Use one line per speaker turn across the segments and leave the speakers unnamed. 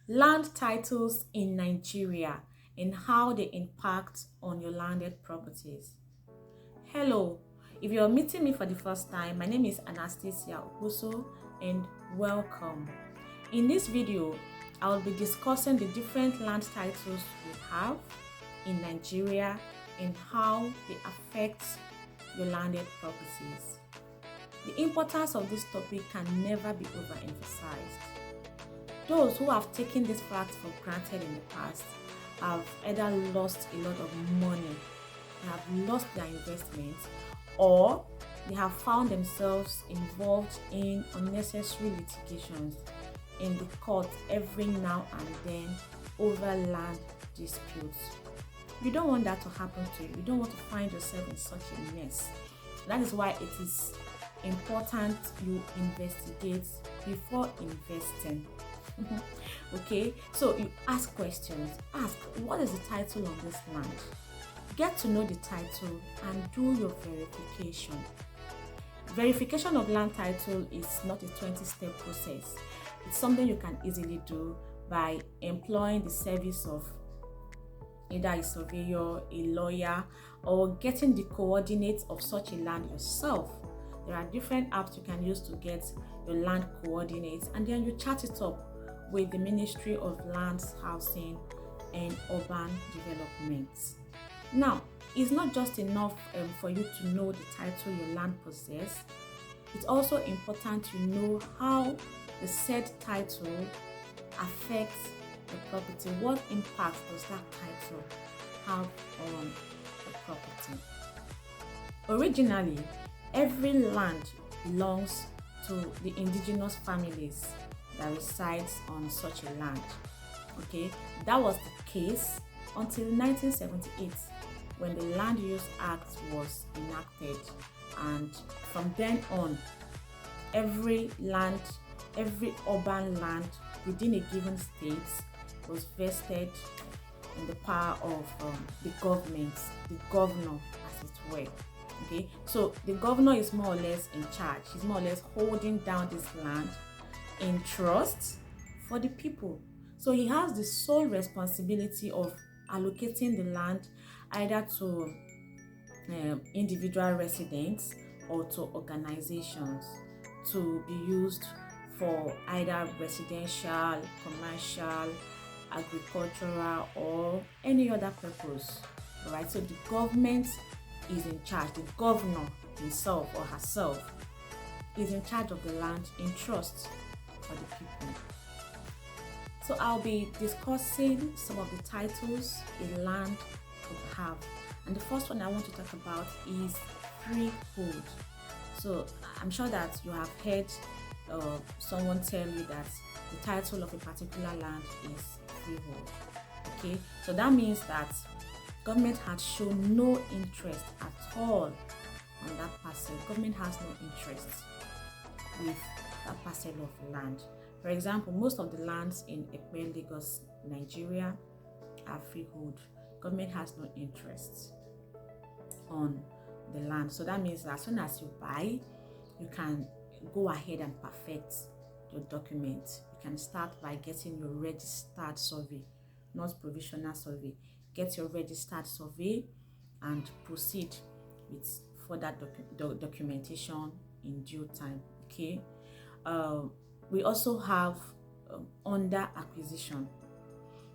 Land titles in Nigeria and how they impact on your landed properties. Hello, if you're meeting me for the first time, my name is Anastasia Okuso and welcome. In this video, I will be discussing the different land titles we have in Nigeria and how they affect your landed properties. The importance of this topic can never be overemphasized. Those who have taken this fact for granted in the past have either lost a lot of money, they have lost their investments, or they have found themselves involved in unnecessary litigations in the court every now and then over land disputes. You don't want that to happen to you. You don't want to find yourself in such a mess. That is why it is important you investigate before investing. Okay, so you ask questions. Ask, what is the title on this land? Get to know the title and do your verification. Verification of land title is not a 20-step process. It's something you can easily do by employing the service of either a surveyor, a lawyer, or getting the coordinates of such a land yourself. There are different apps you can use to get your land coordinates, and then you chat it up with the Ministry of Lands, Housing and Urban Development. Now, it's not just enough for you to know the title your land possesses. It's also important to know how the said title affects the property. What impact does that title have on the property? Originally, every land belongs to the indigenous families that resides on such a land. Okay, that was the case until 1978 when the Land Use Act was enacted, and from then on, every urban land within a given state was vested in the power of the government, the governor as it were. Okay, so the governor is more or less in charge. He's more or less holding down this land in trust for the people. So he has the sole responsibility of allocating the land either to individual residents or to organizations to be used for either residential, commercial, agricultural, or any other purpose. All right, so the government is in charge. The governor himself or herself is in charge of the land in trust for the people. So I'll be discussing some of the titles a land could have. And the first one I want to talk about is freehold. So I'm sure that you have heard someone tell you that the title of a particular land is freehold. Okay, so that means that government has shown no interest at all on that parcel. Government has no interest with that parcel of land. For example, most of the lands in Ekpe, Lagos, Nigeria are freehold. Government has no interest on the land. So that means that as soon as you buy, you can go ahead and perfect your document. You can start by getting your registered survey, not provisional survey. Get your registered survey and proceed with further documentation in due time. Okay. We also have under acquisition.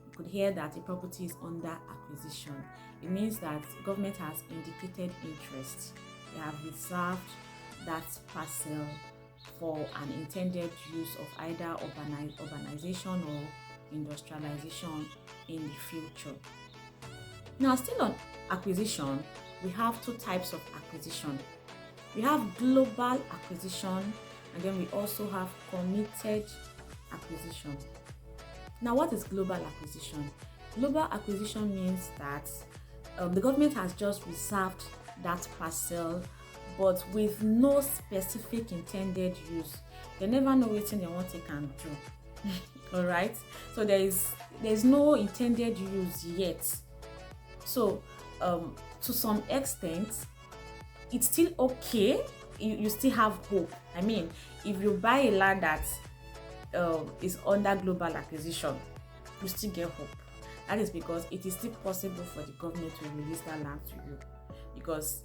You could hear that a property is under acquisition. It means that government has indicated interest. They have reserved that parcel for an intended use of either urbanization or industrialization in the future. Now, still on acquisition, we have two types of acquisition. We have global acquisition, and then we also have committed acquisition. Now, what is global acquisition? Global acquisition means that the government has just reserved that parcel, but with no specific intended use. They never know what they want to can do. All right, so there's no intended use yet. So to some extent, it's still okay. You still have hope. I mean, if you buy a land that is under global acquisition, you still get hope. That is because it is still possible for the government to release that land to you, because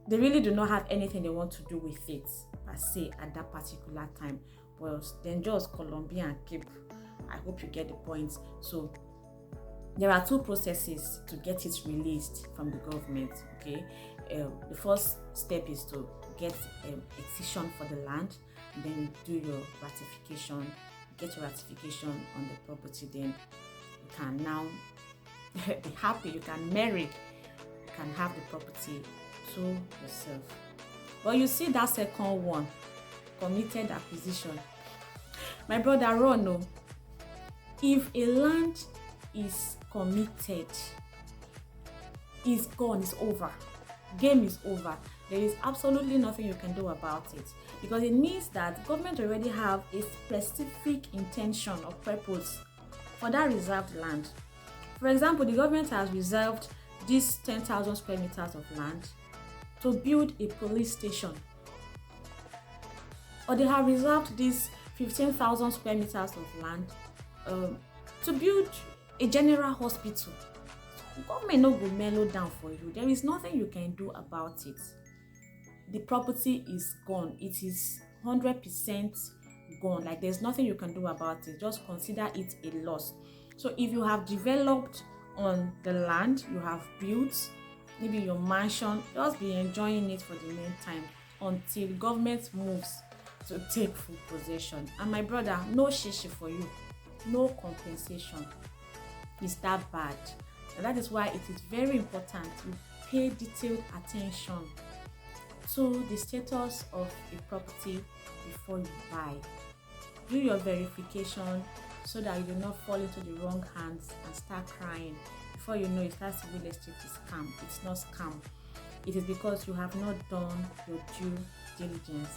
they really do not have anything they want to do with it per se at that particular time. But then just Colombia and Cape. I hope you get the point. So there are two processes to get it released from the government. Okay, the first step is to get excision for the land, and then you do your ratification. Get your ratification on the property, then you can now be happy. You can marry. You can have the property to yourself. But you see that second one, committed acquisition. My brother, run no. If a land is committed, is gone, is over. Game is over. There is absolutely nothing you can do about it, because it means that government already have a specific intention or purpose for that reserved land. For example, the government has reserved these 10,000 square meters of land to build a police station, or they have reserved these 15,000 square meters of land to build a general hospital. Government no go mellow down for you. There is nothing you can do about it. The property is gone. It is 100% gone. Like, there's nothing you can do about it. Just consider it a loss. So if you have developed on the land, you have built maybe your mansion, just be enjoying it for the meantime until government moves to take full possession. And my brother, no shishi for you, no compensation. It's that bad. And that is why it is very important to pay detailed attention to the status of a property before you buy. Do your verification so that you do not fall into the wrong hands and start crying. Before you know it, that's real estate is scam. It's not scam. It is because you have not done your due diligence.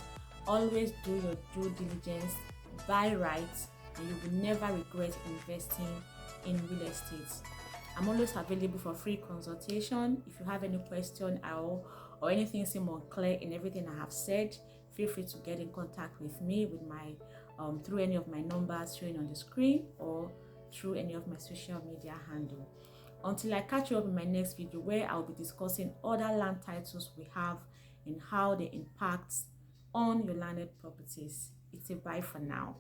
Always do your due diligence, buy right, and you will never regret investing in real estate. I'm always available for free consultation. If you have any question or anything seem unclear in everything I have said, feel free to get in contact with me with my through any of my numbers showing on the screen or through any of my social media handle. Until I catch you up in my next video, where I'll be discussing other land titles we have and how they impact on your landed properties. It's a bye for now.